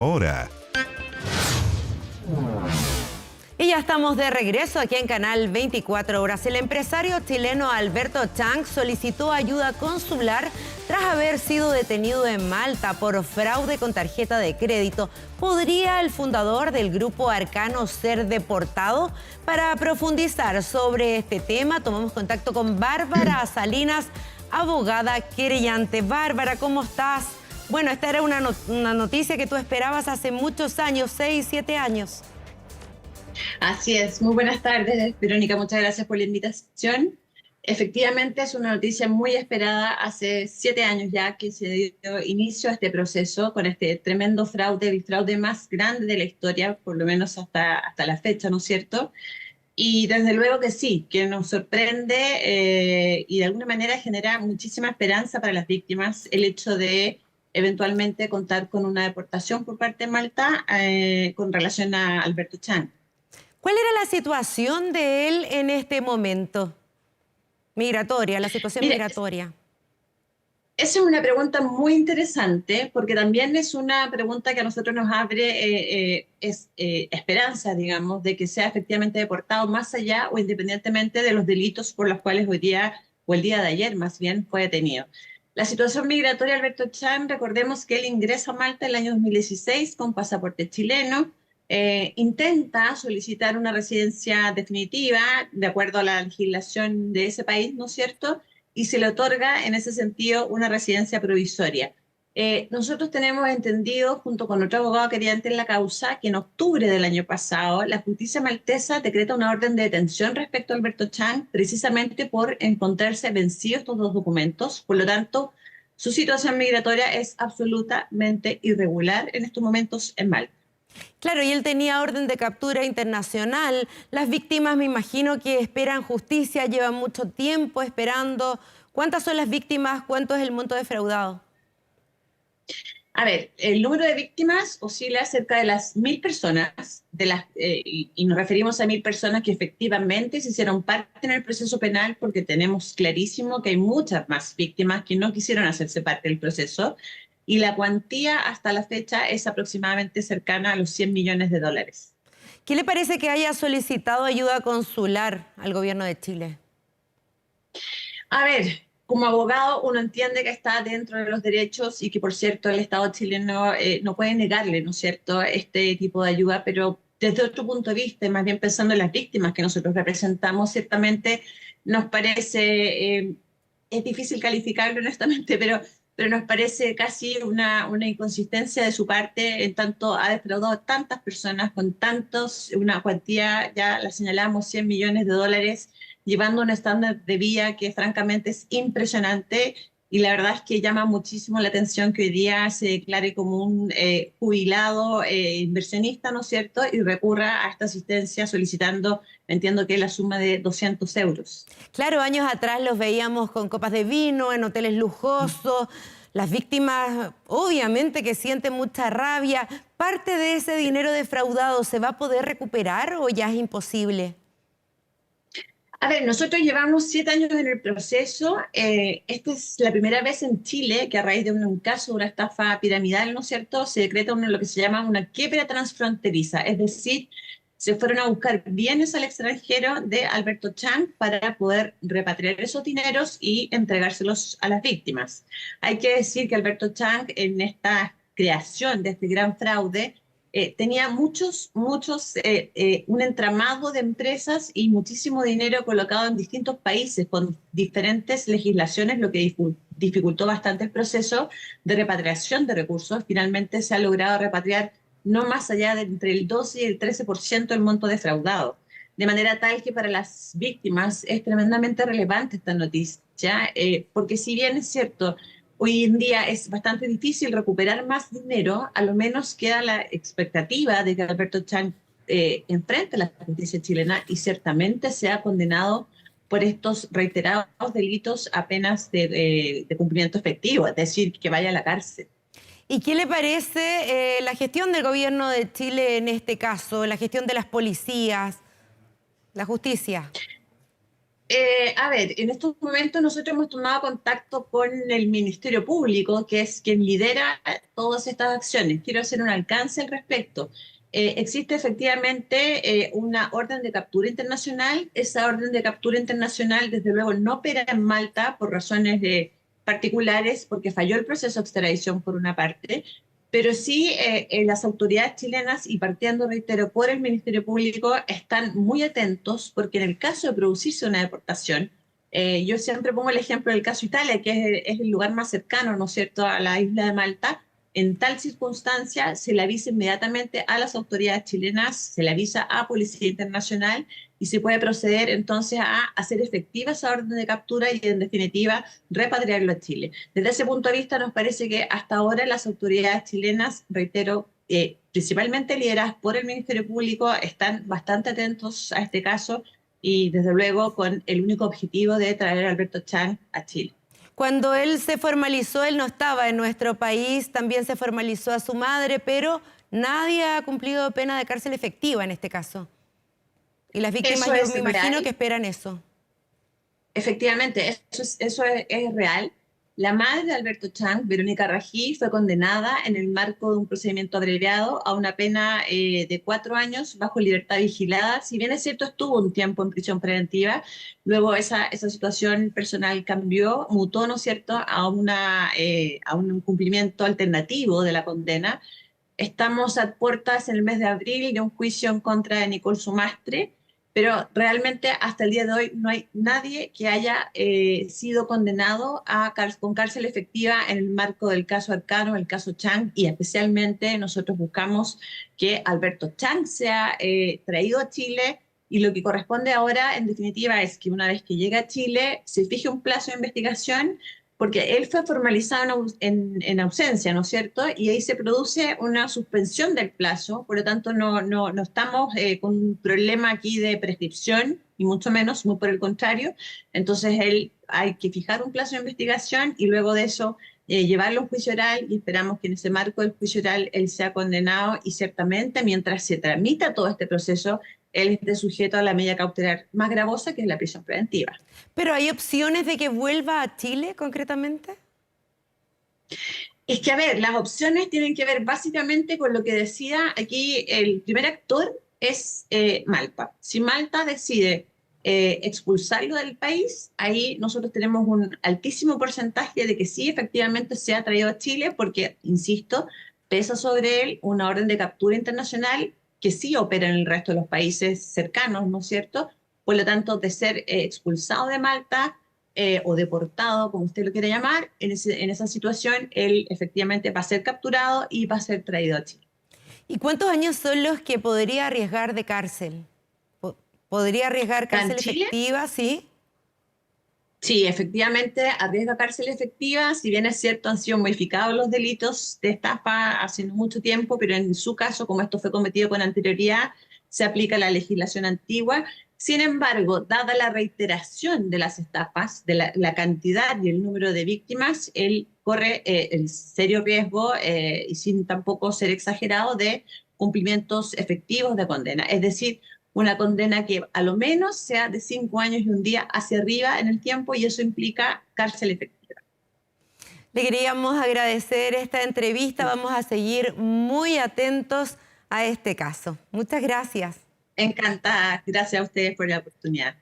Hora. Y ya estamos de regreso aquí en Canal 24 Horas. El empresario chileno Alberto Chang solicitó ayuda consular tras haber sido detenido en Malta por fraude con tarjeta de crédito. ¿Podría el fundador del grupo Arcano ser deportado? Para profundizar sobre este tema, tomamos contacto con Bárbara Salinas, abogada querellante. Bárbara, ¿cómo estás? Bueno, esta era una noticia que tú esperabas hace muchos años, 6, 7 años. Así es, muy buenas tardes, Verónica, muchas gracias por la invitación. Efectivamente, es una noticia muy esperada hace 7 años ya que se dio inicio a este proceso con este tremendo fraude, el fraude más grande de la historia, por lo menos hasta la fecha, ¿no es cierto? Y desde luego que sí, que nos sorprende y de alguna manera genera muchísima esperanza para las víctimas el hecho de eventualmente contar con una deportación por parte de Malta con relación a Alberto Chang. ¿Cuál era la situación de él en este momento? Migratoria, la situación Mira, migratoria. esa es una pregunta muy interesante porque también es una pregunta que a nosotros nos abre esperanza, digamos, de que sea efectivamente deportado más allá o independientemente de los delitos por los cuales hoy día, o el día de ayer más bien, fue detenido. La situación migratoria de Alberto Chang, recordemos que él ingresa a Malta en el año 2016 con pasaporte chileno, intenta solicitar una residencia definitiva de acuerdo a la legislación de ese país, ¿no es cierto?, y se le otorga en ese sentido una residencia provisoria. Nosotros tenemos entendido, junto con otro abogado querellante en la causa, que en octubre del año pasado la justicia maltesa decreta una orden de detención respecto a Alberto Chang, precisamente por encontrarse vencidos estos dos documentos. Por lo tanto, su situación migratoria es absolutamente irregular en estos momentos en Malta. Claro, y él tenía orden de captura internacional. Las víctimas, me imagino que esperan justicia, llevan mucho tiempo esperando. ¿Cuántas son las víctimas? ¿Cuánto es el monto defraudado? A ver, el número de víctimas oscila cerca de las 1.000 personas, y nos referimos a 1.000 personas que efectivamente se hicieron parte en el proceso penal, porque tenemos clarísimo que hay muchas más víctimas que no quisieron hacerse parte del proceso, y la cuantía hasta la fecha es aproximadamente cercana a los 100 millones de dólares. ¿Qué le parece que haya solicitado ayuda consular al gobierno de Chile? A ver, como abogado uno entiende que está dentro de los derechos y que, por cierto, el Estado chileno no puede negarle, ¿no es cierto?, este tipo de ayuda, pero desde otro punto de vista, más bien pensando en las víctimas que nosotros representamos, ciertamente nos parece, es difícil calificarlo honestamente, pero nos parece casi una inconsistencia de su parte, en tanto ha defraudado a tantas personas con una cuantía, ya la señalamos, 100 millones de dólares, llevando un estándar de vida que francamente es impresionante, y la verdad es que llama muchísimo la atención que hoy día se declare como un jubilado inversionista, ¿no es cierto?, y recurra a esta asistencia solicitando, entiendo que es la suma de 200 euros. Claro, años atrás los veíamos con copas de vino, en hoteles lujosos. Las víctimas, obviamente, que sienten mucha rabia. ¿Parte de ese dinero defraudado se va a poder recuperar o ya es imposible? A ver, nosotros llevamos 7 años en el proceso. Esta es la primera vez en Chile que a raíz de un caso de una estafa piramidal, ¿no es cierto?, se decreta lo que se llama una quiebra transfronteriza. Es decir, se fueron a buscar bienes al extranjero de Alberto Chang para poder repatriar esos dineros y entregárselos a las víctimas. Hay que decir que Alberto Chang, en esta creación de este gran fraude, tenía un entramado de empresas y muchísimo dinero colocado en distintos países con diferentes legislaciones, lo que dificultó bastante el proceso de repatriación de recursos. Finalmente se ha logrado repatriar no más allá de entre el 12 y el 13% del monto defraudado. De manera tal que para las víctimas es tremendamente relevante esta noticia, porque si bien es cierto, hoy en día es bastante difícil recuperar más dinero, a lo menos queda la expectativa de que Alberto Chang enfrente la justicia chilena y ciertamente sea condenado por estos reiterados delitos a penas de cumplimiento efectivo, es decir, que vaya a la cárcel. ¿Y qué le parece la gestión del gobierno de Chile en este caso, la gestión de las policías, la justicia? A ver, en estos momentos nosotros hemos tomado contacto con el Ministerio Público, que es quien lidera todas estas acciones. Quiero hacer un alcance al respecto. Existe efectivamente una orden de captura internacional. Esa orden de captura internacional, desde luego, no opera en Malta por razones particulares, porque falló el proceso de extradición por una parte, pero sí las autoridades chilenas, y partiendo, reitero, por el Ministerio Público, están muy atentos porque en el caso de producirse una deportación, yo siempre pongo el ejemplo del caso Italia, que es el lugar más cercano, ¿no es cierto?, a la isla de Malta. En tal circunstancia se le avisa inmediatamente a las autoridades chilenas, se le avisa a Policía Internacional y se puede proceder entonces a hacer efectiva esa orden de captura y en definitiva repatriarlo a Chile. Desde ese punto de vista nos parece que hasta ahora las autoridades chilenas, reitero, principalmente lideradas por el Ministerio Público, están bastante atentos a este caso y desde luego con el único objetivo de traer a Alberto Chang a Chile. Cuando él se formalizó, él no estaba en nuestro país, también se formalizó a su madre, pero nadie ha cumplido pena de cárcel efectiva en este caso. Y las víctimas, Eso yo es me imagino real. que esperan eso. Efectivamente, es real. La madre de Alberto Chang, Verónica Rají, fue condenada en el marco de un procedimiento abreviado a una pena de 4 años bajo libertad vigilada. Si bien es cierto, estuvo un tiempo en prisión preventiva, luego esa situación personal cambió, mutó, ¿no es cierto?, a un cumplimiento alternativo de la condena. Estamos a puertas en el mes de abril de un juicio en contra de Nicole Sumastre, pero realmente hasta el día de hoy no hay nadie que haya sido condenado con cárcel efectiva en el marco del caso Arcano, el caso Chang, y especialmente nosotros buscamos que Alberto Chang sea traído a Chile, y lo que corresponde ahora, en definitiva, es que una vez que llegue a Chile se fije un plazo de investigación, porque él fue formalizado en ausencia, ¿no es cierto? Y ahí se produce una suspensión del plazo, por lo tanto no estamos con un problema aquí de prescripción, y mucho menos, muy por el contrario. Entonces hay que fijar un plazo de investigación y luego de eso llevarlo a un juicio oral, y esperamos que en ese marco del juicio oral él sea condenado, y ciertamente mientras se tramita todo este proceso, él esté sujeto a la medida cautelar más gravosa, que es la prisión preventiva. ¿Pero hay opciones de que vuelva a Chile concretamente? Es que, a ver, las opciones tienen que ver básicamente con lo que decía aquí el primer actor, es Malta. Si Malta decide expulsarlo del país, ahí nosotros tenemos un altísimo porcentaje de que sí, efectivamente, sea traído a Chile, porque, insisto, pesa sobre él una orden de captura internacional que sí opera en el resto de los países cercanos, ¿no es cierto? Por lo tanto, de ser expulsado de Malta, o deportado, como usted lo quiera llamar, en esa situación él efectivamente va a ser capturado y va a ser traído a Chile. ¿Y cuántos años son los que podría arriesgar de cárcel? ¿Podría arriesgar ¿Acá en cárcel Chile? efectiva? Sí. Sí, efectivamente arriesga cárcel efectiva. Si bien es cierto, han sido modificados los delitos de estafa hace no mucho tiempo, pero en su caso, como esto fue cometido con anterioridad, se aplica la legislación antigua. Sin embargo, dada la reiteración de las estafas, de la cantidad y el número de víctimas, él corre el serio riesgo, y sin tampoco ser exagerado, de cumplimientos efectivos de condena. Es decir, una condena que a lo menos sea de 5 años y un día hacia arriba en el tiempo, y eso implica cárcel efectiva. Le queríamos agradecer esta entrevista. Vamos a seguir muy atentos a este caso. Muchas gracias. Encantada. Gracias a ustedes por la oportunidad.